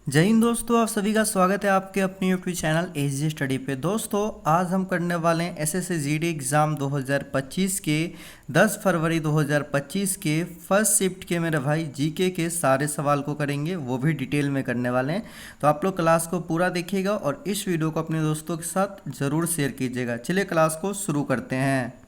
जय हिंद दोस्तों, आप सभी का स्वागत है आपके अपने यूट्यूब चैनल एच स्टडी पे। दोस्तों आज हम करने वाले हैं एसएससी जीडी एग्ज़ाम 2025 के 10 फरवरी 2025 के फर्स्ट शिफ्ट के मेरे भाई जीके के सारे सवाल को करेंगे, वो भी डिटेल में करने वाले हैं। तो आप लोग क्लास को पूरा देखिएगा और इस वीडियो को अपने दोस्तों के साथ ज़रूर शेयर कीजिएगा। चलिए क्लास को शुरू करते हैं।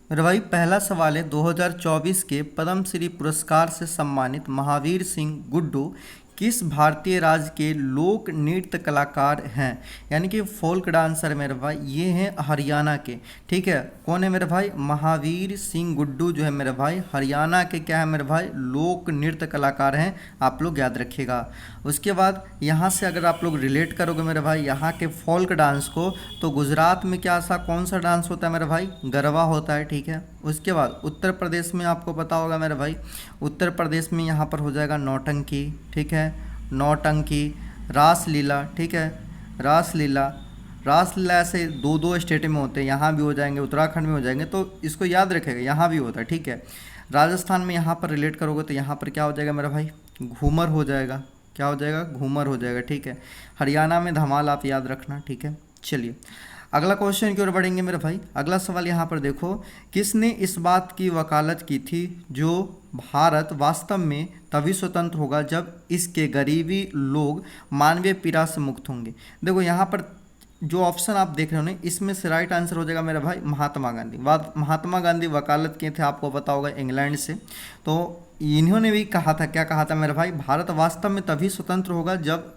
मेरे भाई पहला सवाल है, 2024 के पद्मश्री पुरस्कार से सम्मानित महावीर सिंह गुड्डू किस भारतीय राज्य के लोक नृत्य कलाकार हैं? यानी कि फोल्क डांसर मेरे भाई ये हैं हरियाणा के। ठीक है, कौन है मेरे भाई? महावीर सिंह गुड्डू जो है मेरे भाई हरियाणा के क्या है मेरे भाई? लोक नृत्य कलाकार हैं, आप लोग याद रखिएगा। उसके बाद यहाँ से अगर आप लोग रिलेट करोगे मेरे भाई यहाँ के फोल्क डांस को, तो गुजरात में क्या सा कौन सा डांस होता है मेरे भाई? गरबा होता है। ठीक है, उसके बाद उत्तर प्रदेश में आपको पता होगा मेरे भाई, उत्तर प्रदेश में यहाँ पर हो जाएगा नौटंकी। ठीक है, नौटंकी, रासलीला। ठीक है, रासलीला, रासलीला ऐसे दो दो स्टेट में होते हैं, यहाँ भी हो जाएंगे, उत्तराखंड में हो जाएंगे, तो इसको याद रखेगा, यहाँ भी होता है। ठीक है, राजस्थान में यहाँ पर रिलेट करोगे तो यहाँ पर क्या हो जाएगा मेरा भाई? घूमर हो जाएगा। क्या हो जाएगा? घूमर हो जाएगा। ठीक है, हरियाणा में धमाल आप याद रखना। ठीक है, चलिए अगला क्वेश्चन की ओर बढ़ेंगे मेरे भाई। अगला सवाल यहाँ पर देखो, किसने इस बात की वकालत की थी जो भारत वास्तव में तभी स्वतंत्र होगा जब इसके गरीबी लोग मानवीय पीड़ा से मुक्त होंगे? देखो यहाँ पर जो ऑप्शन आप देख रहे हो ना, इसमें से राइट आंसर हो जाएगा मेरा भाई महात्मा गांधी। महात्मा गांधी वकालत किए थे, आपको पता होगा, इंग्लैंड से। तो इन्होंने भी कहा था, क्या कहा था मेरा भाई? भारत वास्तव में तभी स्वतंत्र होगा जब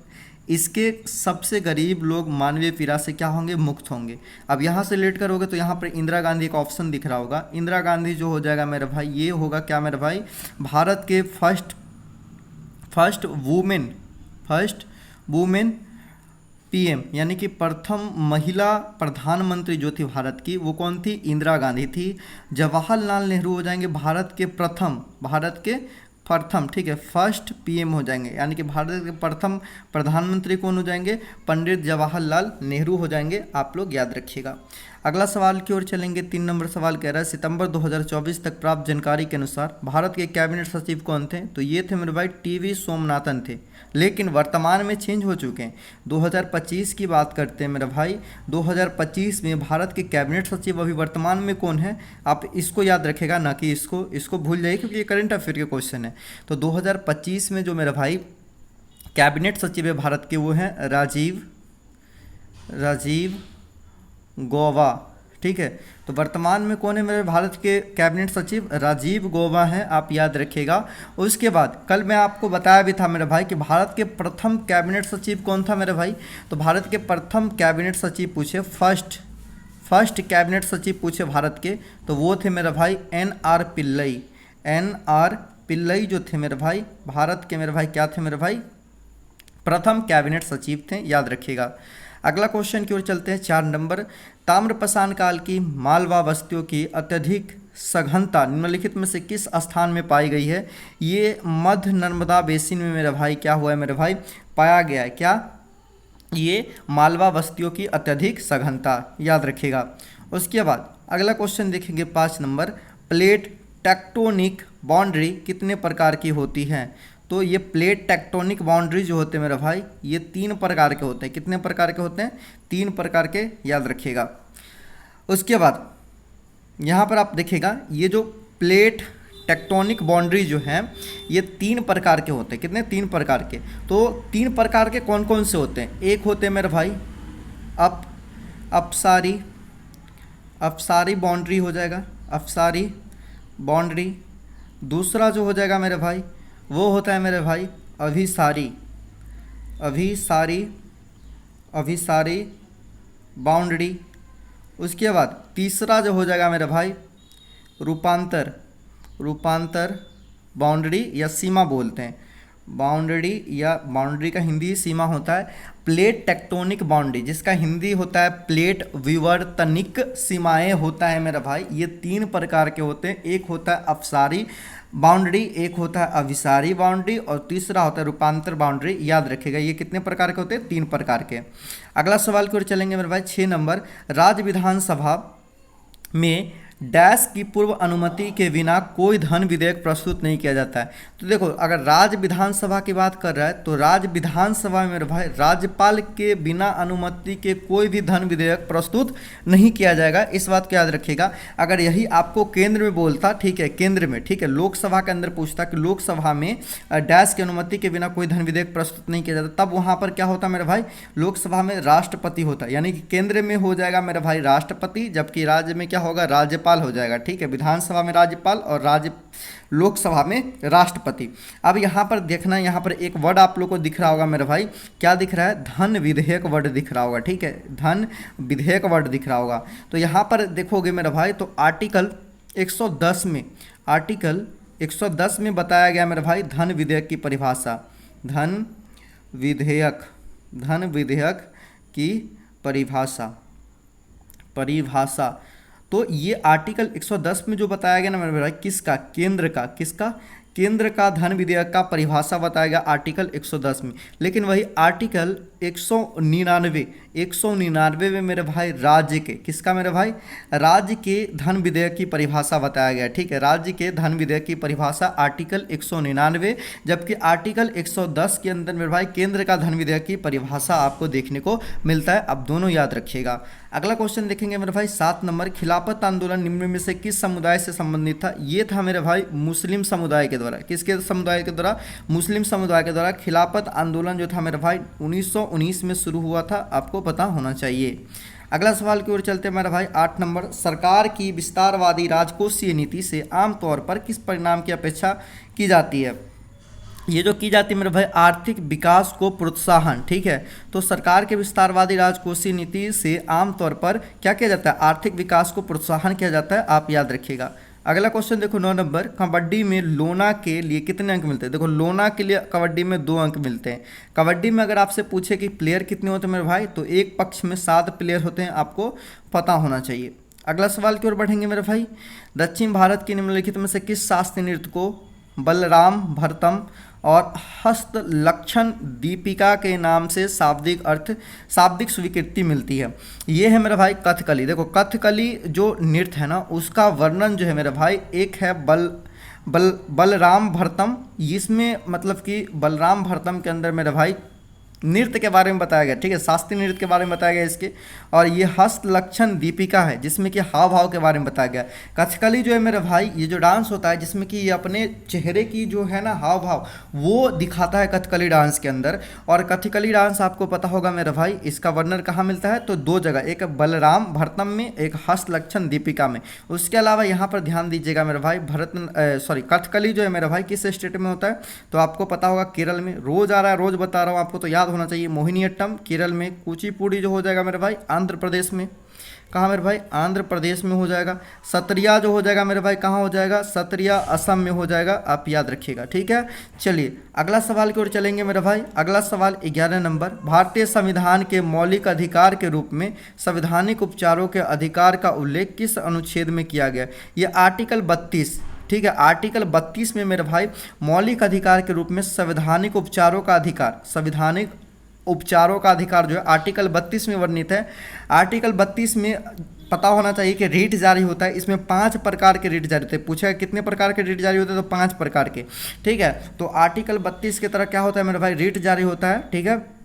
इसके सबसे गरीब लोग मानवीय पीड़ा से क्या होंगे? मुक्त होंगे। अब यहाँ से रिलेट करोगे तो यहाँ पर इंदिरा गांधी एक ऑप्शन दिख रहा होगा। इंदिरा गांधी जो हो जाएगा मेरे भाई, ये होगा क्या मेरे भाई? भारत के फर्स्ट वुमेन पीएम, यानी कि प्रथम महिला प्रधानमंत्री जो थी भारत की, वो कौन थी? इंदिरा गांधी थी। जवाहरलाल नेहरू हो जाएंगे भारत के प्रथम। ठीक है, फर्स्ट पीएम हो जाएंगे, यानी कि भारत के प्रथम प्रधानमंत्री कौन हो जाएंगे? पंडित जवाहरलाल नेहरू हो जाएंगे, आप लोग याद रखिएगा। अगला सवाल की ओर चलेंगे। 3 नंबर सवाल कह रहा है, सितंबर 2024 तक प्राप्त जानकारी के अनुसार भारत के कैबिनेट सचिव कौन थे? तो ये थे मेरे भाई टीवी सोमनाथन थे, लेकिन वर्तमान में चेंज हो चुके हैं। 2025 की बात करते हैं मेरे भाई, 2025 में भारत के कैबिनेट सचिव अभी वर्तमान में कौन है? आप इसको याद रखेगा, ना कि इसको भूल जाइए, क्योंकि ये करंट अफेयर के क्वेश्चन है। तो 2025 में जो मेरे भाई कैबिनेट सचिव है भारत के, वो हैं राजीव गौबा। ठीक है, तो वर्तमान में कौन है मेरे भारत के कैबिनेट सचिव? राजीव गौबा हैं, आप याद रखिएगा। उसके बाद कल मैं आपको बताया भी था मेरे भाई कि भारत के प्रथम कैबिनेट सचिव कौन था मेरे भाई? तो भारत के प्रथम कैबिनेट सचिव पूछे, फर्स्ट कैबिनेट सचिव पूछे भारत के, तो वो थे मेरे भाई NR पिल्लई। NR पिल्लई जो थे मेरे भाई, भारत के मेरे भाई क्या थे मेरे भाई? प्रथम कैबिनेट सचिव थे, याद रखिएगा। अगला क्वेश्चन की ओर चलते हैं। 4 नंबर, ताम्रपाषाण काल की मालवा बस्तियों की अत्यधिक सघनता निम्नलिखित में से किस स्थान में पाई गई है? ये मध्य नर्मदा बेसिन में मेरे भाई क्या हुआ है मेरे भाई? पाया गया है। क्या? ये मालवा बस्तियों की अत्यधिक सघनता, याद रखिएगा। उसके बाद अगला क्वेश्चन देखेंगे 5 नंबर, प्लेट टेक्टोनिक बाउंड्री कितने प्रकार की होती हैं? तो ये प्लेट टेक्टोनिक बाउंड्री जो होते हैं मेरा भाई, ये 3 प्रकार के होते हैं। कितने प्रकार के होते हैं? 3 प्रकार के, याद रखिएगा। उसके बाद यहाँ पर आप देखिएगा, ये जो प्लेट टेक्टोनिक बाउंड्री जो है, ये 3 प्रकार के होते हैं। कितने? 3 प्रकार के। तो 3 प्रकार के कौन कौन से होते हैं? एक होते हैं मेरे भाई अपसारी बाउंड्री हो जाएगा, अपसारी बाउंड्री। दूसरा जो हो जाएगा मेरे भाई, वो होता है मेरे भाई अभिसारी बाउंड्री। उसके बाद तीसरा जो हो जाएगा मेरे भाई रूपांतर बाउंड्री, या सीमा बोलते हैं। बाउंड्री का हिंदी सीमा होता है। प्लेट टेक्टोनिक बाउंड्री, जिसका हिंदी होता है प्लेट विवर्तनिक सीमाएं होता है मेरा भाई। ये 3 प्रकार के होते हैं। एक होता है अपसारी बाउंड्री, एक होता है अभिसारी बाउंड्री, और तीसरा होता है रूपांतर बाउंड्री, याद रखिएगा। ये कितने प्रकार के होते हैं? 3 प्रकार के। अगला सवाल की ओर चलेंगे मेरे भाई। 6 नंबर, राज्य विधानसभा में डैश की पूर्व अनुमति के बिना कोई धन विधेयक प्रस्तुत नहीं किया जाता है। तो देखो, अगर राज्य विधानसभा की बात कर रहा है तो राज्य विधानसभा में मेरे भाई राज्यपाल के बिना अनुमति के कोई भी धन विधेयक प्रस्तुत नहीं किया जाएगा, इस बात को याद रखिएगा। अगर यही आपको केंद्र में बोलता, ठीक है, केंद्र में, ठीक है, लोकसभा के अंदर पूछता कि लोकसभा में डैश की अनुमति के बिना कोई धन विधेयक प्रस्तुत नहीं किया जाता, तब वहां पर क्या होता मेरे भाई, लोकसभा में राष्ट्रपति होता है, यानी कि केंद्र में हो जाएगा मेरे भाई राष्ट्रपति, जबकि राज्य में क्या होगा, राज्यपाल हो जाएगा। ठीक है, विधानसभा में राज्यपाल और लोकसभा में राष्ट्रपति। अब यहाँ पर देखना, यहाँ पर एक वर्ड आप लोग को दिख रहा होगा मेरे भाई, क्या दिख रहा है, धन विधेयक वर्ड दिख रहा होगा। ठीक है, धन विधेयक वर्ड दिख रहा होगा। तो यहाँ पर देखोगे मेरे भाई, तो आर्टिकल 110 में बताया गया मेरे भाई धन विधेयक की परिभाषा, धन विधेयक की परिभाषा। तो ये आर्टिकल 110 में जो बताया गया ना मेरे भाई, किसका, केंद्र का धन विधेयक का परिभाषा बताया गया आर्टिकल 110 में। लेकिन वही आर्टिकल 199 में मेरे भाई राज्य के, किसका मेरे भाई, राज्य के धन विधेयक की परिभाषा बताया गया। ठीक है, राज्य के धन विधेयक की परिभाषा आर्टिकल 199, जबकि आर्टिकल 110 के अंदर मेरे भाई केंद्र का धन विधेयक की परिभाषा आपको देखने को मिलता है। अब दोनों याद रखिएगा। अगला क्वेश्चन देखेंगे मेरे भाई 7 नंबर, खिलाफत आंदोलन निम्न में से किस समुदाय से संबंधित था। ये था मेरे भाई मुस्लिम समुदाय के द्वारा, किसके समुदाय के द्वारा, मुस्लिम समुदाय के द्वारा खिलाफत आंदोलन जो था मेरे भाई 1919 में शुरू हुआ था, आपको पता होना चाहिए। अगला सवाल की ओर चलते हैं मेरा भाई 8 नंबर, सरकार की विस्तारवादी राजकोषीय नीति से आमतौर पर किस परिणाम की अपेक्षा की जाती है। ये जो की जाती है मेरे भाई आर्थिक विकास को प्रोत्साहन। ठीक है, तो सरकार के विस्तारवादी राजकोषीय नीति से आमतौर पर क्या किया जाता है, आर्थिक विकास को प्रोत्साहन किया जाता है, आप याद रखिएगा। अगला क्वेश्चन देखो 9 नंबर, कबड्डी में लोना के लिए कितने अंक मिलते हैं। देखो, लोना के लिए कबड्डी में 2 अंक मिलते हैं। कबड्डी में अगर आपसे पूछे कि प्लेयर कितने होते हैं मेरे भाई, तो एक पक्ष में 7 प्लेयर होते हैं, आपको पता होना चाहिए। अगला सवाल की ओर बढ़ेंगे मेरे भाई, दक्षिण भारत की निम्नलिखित में से किस शास्त्रीय नृत्य को बलराम भरतम और हस्तलक्षण दीपिका के नाम से शाब्दिक स्वीकृति मिलती है। ये है मेरा भाई कथकली। देखो, कथकली जो नृत्य है ना, उसका वर्णन जो है मेरे भाई, एक है बलराम भरतम, इसमें मतलब कि बलराम भरतम के अंदर मेरे भाई नृत्य के बारे में बताया गया। ठीक है, शास्त्रीय नृत्य के बारे में बताया गया इसके। और ये हस्तलक्षण दीपिका है, जिसमें कि हाव भाव के बारे में बताया गया। कथकली जो है मेरे भाई, ये जो डांस होता है जिसमें कि ये अपने चेहरे की जो है ना हाव भाव, वो दिखाता है कथकली डांस के अंदर। और कथकली डांस आपको पता होगा मेरे भाई, इसका वर्णन कहाँ मिलता है, तो 2 जगह, एक बलराम भरतम में, एक हस्तलक्षण दीपिका में। उसके अलावा यहाँ पर ध्यान दीजिएगा मेरे भाई, कथकली जो है मेरे भाई किस स्टेट में होता है, तो आपको पता होगा केरल में। रोज आ रहा है, रोज बता रहा हूँ आपको, तो याद होना चाहिए। मोहिनीअट्टम केरल में, कुचिपुड़ी जो हो जाएगा मेरे भाई आंध्र प्रदेश में, कहाँ मेरे भाई, आंध्र प्रदेश में हो जाएगा। सत्रिया जो हो जाएगा मेरे भाई कहाँ हो जाएगा, सत्रिया असम में हो जाएगा, आप याद रखिएगा। ठीक है, चलिए अगला सवाल की ओर चलेंगे मेरे भाई। अगला सवाल 11 नंबर, भारतीय संविधान के मौलिक अधिकार के रूप में संवैधानिक उपचारों के अधिकार का उल्लेख किस अनुच्छेद में किया गया। ये आर्टिकल 32। ठीक है, आर्टिकल 32 में मेरे भाई मौलिक अधिकार के रूप में संवैधानिक उपचारों का अधिकार जो है आर्टिकल 32 में वर्णित है। आर्टिकल 32 में पता होना चाहिए कि रीट जारी होता है, इसमें 5 प्रकार के रीट जारी होते हैं। पूछा कितने प्रकार के रीट जारी होते हैं, तो 5 प्रकार के। ठीक है, तो आर्टिकल 32 की तरह क्या होता है मेरे भाई, रीट जारी होता है। ठीक है,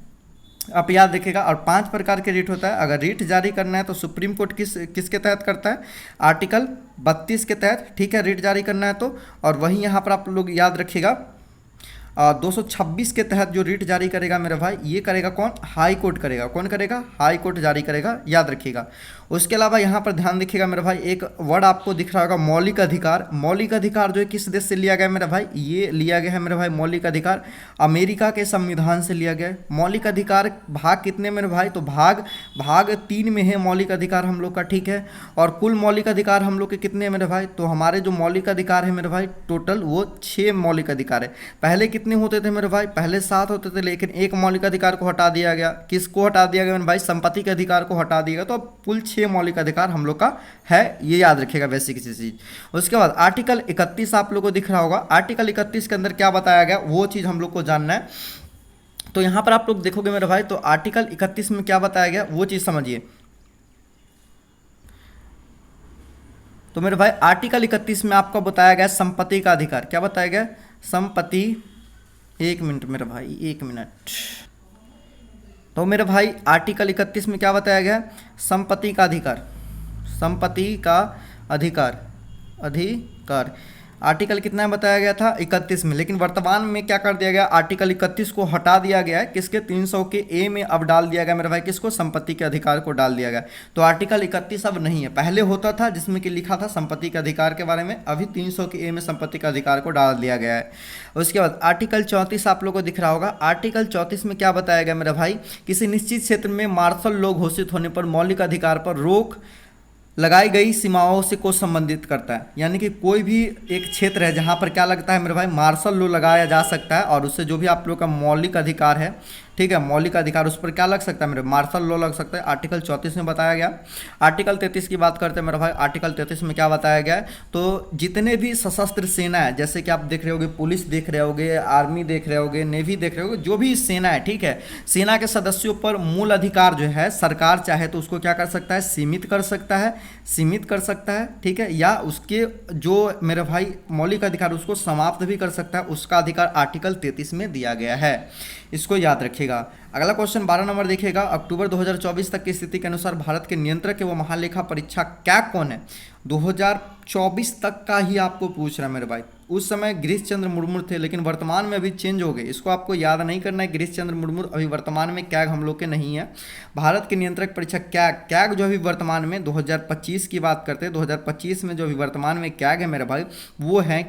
आप याद रखिएगा। और 5 प्रकार के रीट होता है। अगर रीट जारी करना है तो सुप्रीम कोर्ट किसके तहत करता है, आर्टिकल 32 के तहत। ठीक है, रीट जारी करना है तो, और वहीं यहाँ पर आप लोग याद रखिएगा 226 के तहत जो रीट जारी करेगा मेरे भाई, ये करेगा कौन, हाई कोर्ट करेगा। कौन करेगा, हाई कोर्ट जारी करेगा, याद रखिएगा। उसके अलावा यहाँ पर ध्यान देखिएगा मेरे भाई, एक वर्ड आपको दिख रहा होगा मौलिक अधिकार। मौलिक अधिकार जो है किस देश से लिया गया मेरे भाई, ये लिया गया है मेरे भाई मौलिक अधिकार अमेरिका के संविधान से लिया गया है। मौलिक अधिकार भाग कितने मेरे भाई, तो भाग 3 में है मौलिक अधिकार हम लोग का। ठीक है, और कुल मौलिक अधिकार हम लोग के कितने हैं मेरे भाई, तो हमारे जो मौलिक अधिकार है मेरे भाई टोटल वो 6 मौलिक अधिकार है। पहले कितने होते थे मेरे भाई, पहले 7 होते थे, लेकिन एक मौलिक अधिकार को हटा दिया गया। किसको हटा दिया गया मेरे भाई, संपत्ति के अधिकार को हटा दिया गया। तो अब कुल 6 मौलिक अधिकार हम लोग का है, ये याद रखिएगा बेसिक चीज। उसके बाद आर्टिकल 31 आप लोग को दिख रहा होगा। आर्टिकल 31 के अंदर क्या बताया गया, वो चीज हम लोग को जानना है। तो यहां पर आप लोग देखोगे मेरे भाई, तो आर्टिकल 31 में क्या बताया गया वो चीज समझिए। तो मेरे भाई आर्टिकल 31 में आपको बताया गया संपत्ति का अधिकार। क्या बताया गया? संपत्ति, एक मिनट मेरे भाई, एक मिनट। तो मेरे भाई आर्टिकल 31 में क्या बताया गया? संपत्ति का अधिकार, संपत्ति का अधिकार, अधिकार। आर्टिकल कितना में बताया गया था? 31 में। लेकिन वर्तमान में क्या कर दिया गया? आर्टिकल 31 को हटा दिया गया है। किसके? 300 के ए में अब डाल दिया गया मेरे भाई, किसको? संपत्ति के अधिकार को डाल दिया गया। तो आर्टिकल 31 अब नहीं है, पहले होता था जिसमें कि लिखा था संपत्ति के अधिकार के बारे में, अभी 300 के ए में संपत्ति के अधिकार को डाल दिया गया है। उसके बाद आर्टिकल 34 आप लोगों को दिख रहा होगा। आर्टिकल 34 में क्या बताया गया मेरा भाई? किसी निश्चित क्षेत्र में मार्शल लॉ घोषित होने पर मौलिक अधिकार पर रोक लगाई गई सीमाओं से को संबंधित करता है। यानी कि कोई भी एक क्षेत्र है जहाँ पर क्या लगता है मेरे भाई? मार्शल लॉ लगाया जा सकता है, और उससे जो भी आप लोग का मौलिक अधिकार है, ठीक है, मौलिक अधिकार, उस पर क्या लग सकता है मेरे? मार्शल लॉ लग सकता है। आर्टिकल 34 में बताया गया। आर्टिकल 33 की बात करते हैं मेरे भाई। आर्टिकल 33 में क्या बताया गया है? तो जितने भी सशस्त्र सेना है, जैसे कि आप देख रहे होगे, पुलिस देख रहे होगे, आर्मी देख रहे होगे, नेवी देख रहे होगे, जो भी सेना है, ठीक है, सेना के सदस्यों पर मूल अधिकार जो है सरकार चाहे तो उसको क्या कर सकता है? सीमित कर सकता है, सीमित कर सकता है, ठीक है, या उसके जो मेरे भाई मौलिक अधिकार उसको समाप्त भी कर सकता है। उसका अधिकार आर्टिकल 33 में दिया गया है, इसको याद रखिएगा। अगला क्वेश्चन 12 नंबर देखिएगा। अक्टूबर 2024 तक की स्थिति के अनुसार भारत के नियंत्रक एवं महालेखा परीक्षा क्या कौन है? 2024 तक का ही आपको पूछ रहा है मेरे भाई। उस समय गिरीश चंद्र मुर्मू थे, लेकिन वर्तमान में अभी चेंज हो गए, इसको आपको याद नहीं करना है। गिरीश चंद्र मुर्मू अभी वर्तमान में कैग हम लोग के नहीं है। भारत के नियंत्रक परीक्षा कैग जो अभी वर्तमान में 2025 की बात करते हैं, 2025 में जो अभी वर्तमान में कैग है मेरे भाई, वो है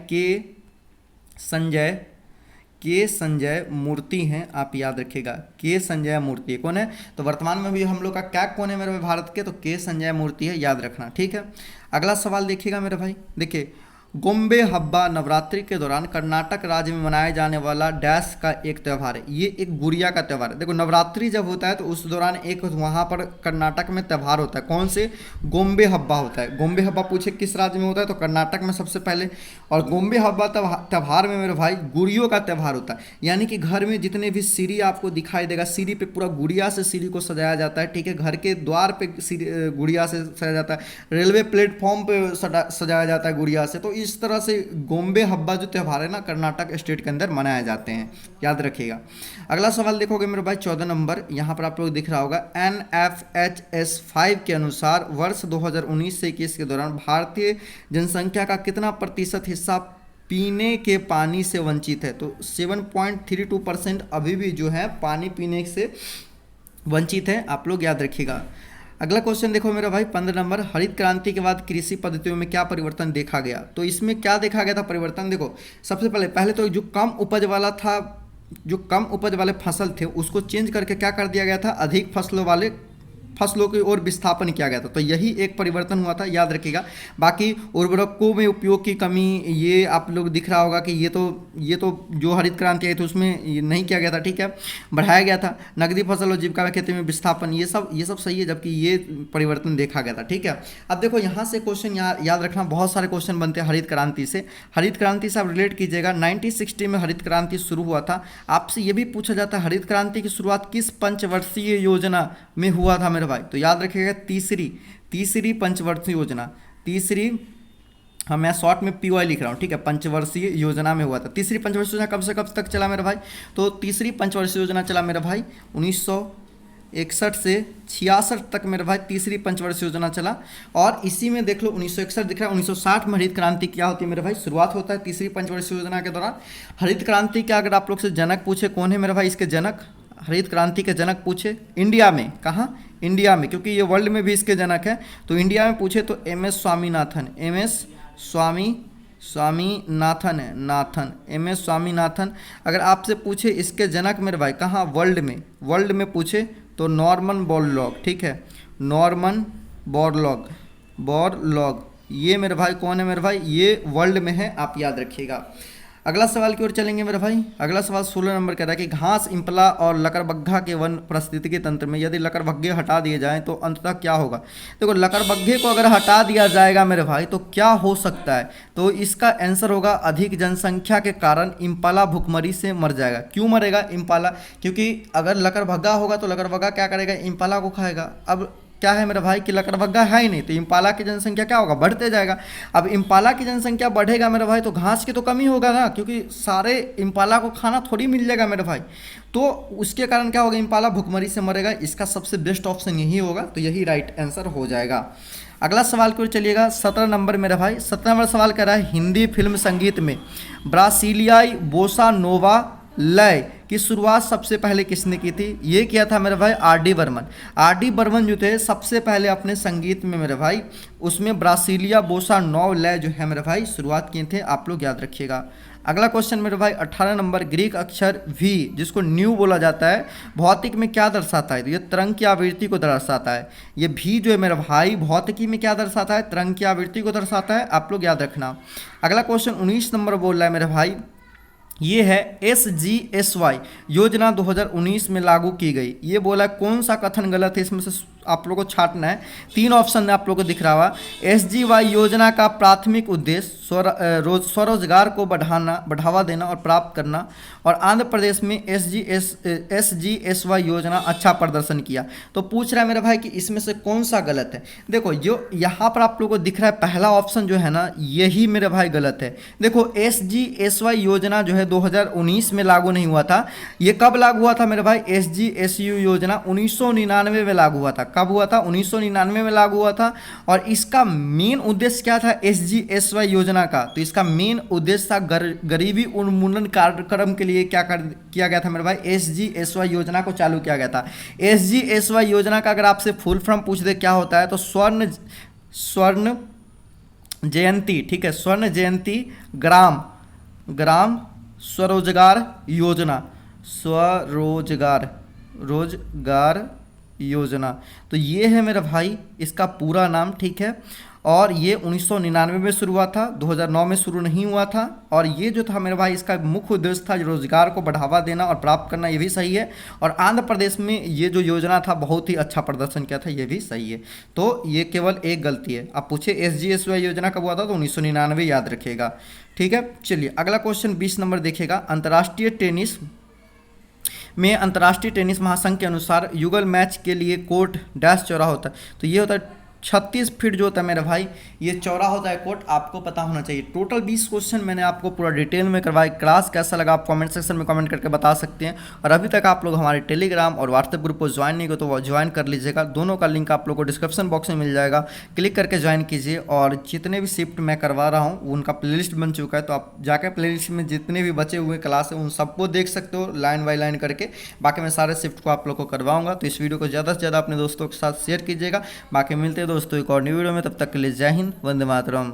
के संजय मूर्ति हैं। आप याद रखिएगा, के संजय मूर्ति कौन है? तो वर्तमान में भी हम लोग का कैग कौन है मेरे भाई भारत के? तो के संजय मूर्ति है, याद रखना, ठीक है। अगला सवाल देखिएगा मेरे भाई। देखिए, गोम्बे हब्बा नवरात्रि के दौरान कर्नाटक राज्य में मनाए जाने वाला डैश का एक त्यौहार है। ये एक गुड़िया का त्यौहार है। देखो, नवरात्रि जब होता है तो उस दौरान एक वहाँ पर कर्नाटक में त्यौहार होता है। कौन से? गोम्बे हब्बा होता है। गोम्बे हब्बा पूछे किस राज्य में होता है? तो कर्नाटक में सबसे पहले। और गोम्बे हब्बा त्यौहार में मेरे भाई गुड़ियों का त्यौहार होता है। यानी कि घर में जितने भी सीढ़ी आपको दिखाई देगा, सीढ़ी पे पूरा गुड़िया से सीढ़ी को सजाया जाता है, ठीक है। घर के द्वार पे गुड़िया से सजाया जाता है, रेलवे प्लेटफॉर्म पे सजाया जाता है गुड़िया से। तो इस तरह से गोम्बे हब्बा जो त्यौहार है ना, कर्नाटक स्टेट के अंदर मनाए जाते हैं, याद रखिएगा। अगला सवाल देखोगे मेरे भाई 14 नंबर, यहाँ पर आप लोग दिख रहा होगा। NFHS 5 के अनुसार वर्ष 2019 से 21 के दौरान भारतीय जनसंख्या का कितना प्रतिशत हिस्सा पीने के पानी से वंचित है? तो 7.32% अभी भी जो है पानी पीने से वंचित है, आप लोग याद रखिएगा। अगला क्वेश्चन देखो मेरा भाई 15 नंबर, हरित क्रांति के बाद कृषि पद्धतियों में क्या परिवर्तन देखा गया? तो इसमें क्या देखा गया था परिवर्तन? देखो, सबसे पहले तो जो कम उपज वाला था, जो कम उपज वाले फसल थे उसको चेंज करके क्या कर दिया गया था? अधिक फसलों की ओर विस्थापन किया गया था। तो यही एक परिवर्तन हुआ था, याद रखिएगा। बाकी उर्वरकों में उपयोग की कमी, ये आप लोग दिख रहा होगा कि ये तो जो हरित क्रांति आई थी उसमें ये नहीं किया गया था, ठीक है, बढ़ाया गया था। नकदी फसल और जीविका खेती में विस्थापन, ये सब सही है, जबकि ये परिवर्तन देखा गया था, ठीक है। अब देखो यहाँ से क्वेश्चन याद रखना, बहुत सारे क्वेश्चन बनते हैं हरित क्रांति से। हरित क्रांति से आप रिलेट कीजिएगा। 1960 में हरित क्रांति शुरू हुआ था। आपसे ये भी पूछा जाता है हरित क्रांति की शुरुआत किस पंचवर्षीय योजना में हुआ था मेरे भाई? तो याद रखिएगा तीसरी पंचवर्षीय योजना, मैं शॉर्ट में PY लिख रहा हूँ, ठीक है, पंचवर्षीय योजना में हुआ था। तीसरी पंचवर्षीय योजना कब से कब तक चला मेरे भाई? तो तीसरी पंचवर्षीय योजना चला मेरे भाई 1961 से 66 तक मेरे भाई तीसरी पंचवर्षीय योजना चला। और इसी में देख लो 1961 दिख रहा है, 1960 में हरित क्रांति क्या होती है मेरे भाई? शुरुआत होता है तीसरी पंचवर्षीय योजना के दौरान। हरित क्रांति के अगर आप लोग से जनक पूछे कौन है मेरे भाई इसके जनक? हरित क्रांति के जनक पूछे इंडिया में, कहाँ? इंडिया में, क्योंकि ये वर्ल्ड में भी इसके जनक है। तो इंडिया में पूछे तो MS स्वामीनाथन, MS स्वामीनाथन। अगर आपसे पूछे इसके जनक मेरे भाई कहाँ? वर्ल्ड में पूछे तो नॉर्मन बोरलॉग, ठीक है, नॉर्मन बोरलॉग, ये मेरे भाई कौन है मेरे भाई? ये वर्ल्ड में है, आप याद रखिएगा। अगला सवाल की ओर चलेंगे मेरे भाई। अगला सवाल 16 नंबर कह रहा है कि घास, इम्पला और लकड़बग्घा के वन पारिस्थितिकी तंत्र में यदि लकड़बग्घे हटा दिए जाएं तो अंततः क्या होगा? देखो, लकड़बग्घे को अगर हटा दिया जाएगा मेरे भाई तो क्या हो सकता है? तो इसका आंसर होगा अधिक जनसंख्या के कारण इम्पाला भुखमरी से मर जाएगा। क्यों मरेगा इम्पाला? क्योंकि अगर लकड़बग्घा होगा तो लकड़बग्घा क्या करेगा? इम्पाला को खाएगा। अब क्या है मेरे भाई कि लकड़बग्गा है ही नहीं, तो इम्पाला की जनसंख्या क्या होगा, बढ़ते जाएगा। अब इम्पाला की जनसंख्या बढ़ेगा मेरे भाई तो घास की तो कमी होगा ना, क्योंकि सारे इम्पाला को खाना थोड़ी मिल जाएगा मेरे भाई, तो उसके कारण क्या होगा, इम्पाला भुखमरी से मरेगा। इसका सबसे बेस्ट ऑप्शन यही होगा, तो यही राइट आंसर हो जाएगा। अगला सवाल की ओर चलिएगा, 17 नंबर मेरे भाई। 17 नंबर सवाल कर रहा है, हिंदी फिल्म संगीत में ब्रासीलियाई बोसा नोवा लय की शुरुआत सबसे पहले किसने की थी? ये किया था मेरे भाई आर डी बर्मन। आर डी बर्मन जो थे सबसे पहले अपने संगीत में मेरे भाई उसमें ब्रासीलिया बोसा नौ लय जो है मेरे भाई शुरुआत किए थे, आप लोग याद रखिएगा। अगला क्वेश्चन मेरे भाई 18 नंबर, ग्रीक अक्षर वी जिसको न्यू बोला जाता है भौतिक में क्या दर्शाता है? तो ये तरंग की आवृत्ति को दर्शाता है। ये भी जो है मेरे भाई भौतिकी में क्या दर्शाता है? तरंग की आवृत्ति को दर्शाता है, आप लोग याद रखना। अगला क्वेश्चन 19 नंबर बोल रहा है मेरे भाई, ये है SGSY योजना 2019 में लागू की गई। ये बोला कौन सा कथन गलत है, इसमें से आप लोगों को छांटना है। 3 ऑप्शन में आप लोगों को दिख रहा हुआ। SGY योजना का प्राथमिक उद्देश्य स्वरोजगार को बढ़ावा देना और प्राप्त करना, और आंध्र प्रदेश में SGSY योजना अच्छा प्रदर्शन किया। तो पूछ रहा है मेरे भाई कि इसमें से कौन सा गलत है। देखो जो यहाँ पर आप लोगों को दिख रहा है पहला ऑप्शन जो है ना, यही मेरे भाई गलत है। देखो SGSY योजना जो है 2019 में लागू नहीं हुआ था। ये कब लागू हुआ था मेरे भाई? SGSU योजना 1999 में लागू हुआ था। कब हुआ था? 1999 में लागू हुआ था। और इसका मेन उद्देश्य क्या था SGSY योजना का? तो इसका मेन उद्देश्य था गरीबी उन्मूलन कार्यक्रम के लिए क्या किया गया था मेरे भाई? SGSY योजना को चालू किया गया था। SGSY योजना का अगर आपसे फुल फॉर्म पूछ दे क्या होता है, तो स्वर्ण जयंती, ठीक है, स्वर्ण जयंती ग्राम स्वरोजगार योजना, रोजगार योजना। तो ये है मेरा भाई इसका पूरा नाम, ठीक है। और ये 1999 में शुरू हुआ था, 2009 में शुरू नहीं हुआ था। और ये जो था मेरे भाई इसका मुख्य उद्देश्य था रोजगार को बढ़ावा देना और प्राप्त करना, ये भी सही है। और आंध्र प्रदेश में ये जो योजना था बहुत ही अच्छा प्रदर्शन किया था, ये भी सही है। तो ये केवल एक गलती है। आप पूछे SGSY योजना कब हुआ था, तो 1999 याद रखिएगा, ठीक है। चलिए अगला क्वेश्चन 20 नंबर देखिएगा। अंतर्राष्ट्रीय टेनिस महासंघ के अनुसार युगल मैच के लिए कोर्ट डैश चौड़ा होता है। तो ये होता है 36 फीट जो होता है मेरे भाई, ये चौड़ा होता है कोर्ट, आपको पता होना चाहिए। टोटल 20 क्वेश्चन मैंने आपको पूरा डिटेल में करवाया। क्लास कैसा लगा आप कमेंट सेक्शन में कमेंट करके बता सकते हैं। और अभी तक आप लोग हमारे टेलीग्राम और व्हाट्सएप ग्रुप को ज्वाइन नहीं हो तो वो ज्वाइन कर लीजिएगा। दोनों का लिंक आप लोग को डिस्क्रिप्शन बॉक्स में मिल जाएगा, क्लिक करके ज्वाइन कीजिए। और जितने भी शिफ्ट मैं करवा रहा हूँ उनका प्लेलिस्ट बन चुका है, तो आप जाकर प्लेलिस्ट में जितने भी बचे हुए क्लास है उन सबको देख सकते हो लाइन बाय लाइन करके। बाकी मैं सारे शिफ्ट को आप लोग को करवाऊंगा, तो इस वीडियो को ज़्यादा से ज़्यादा अपने दोस्तों के साथ शेयर कीजिएगा। बाकी मिलते हैं दोस्तों एक और न्यू वीडियो में, तब तक के लिए जय हिंद, वंदे मातरम।